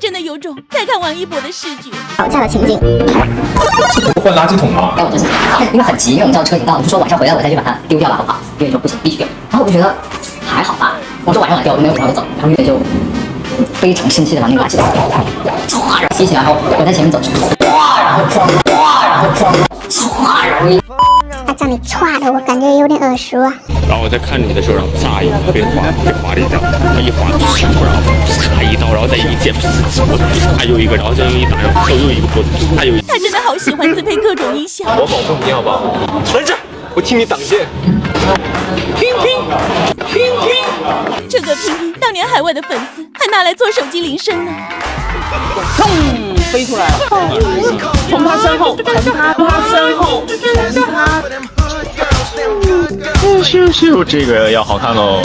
真的有种在看王一博的视觉。吵架的情景。换垃圾桶吗？但我就是因为很急，因为我们知道车已经到，我就说晚上回来我再去把它丢掉了，好不好？月月说不行，必须丢。然后我就觉得还好吧，我说晚上来丢，我就没有然后就走。然后月月就非常生气的把那个垃圾桶唰，然后吸起来，然后我在前面走，唰，然后撞，唰，然后撞，唰，然后他叫你歘的，我感觉有点耳熟啊。然后我在看你的时候，然后啪一下被划了一刀，他一划，然后啪一刀，然后再一剑，啪又一个，然后再又一打，然后又一个脖子，啪又一。他真的好喜欢自配各种音效。我保护你好不好？来这，我替你挡剑。乒乒乒乒，这个乒乒当年海外的粉丝还拿来做手机铃声呢。砰，飞出来了，从他身后，从他身后，从他。咻，这个要好看喽。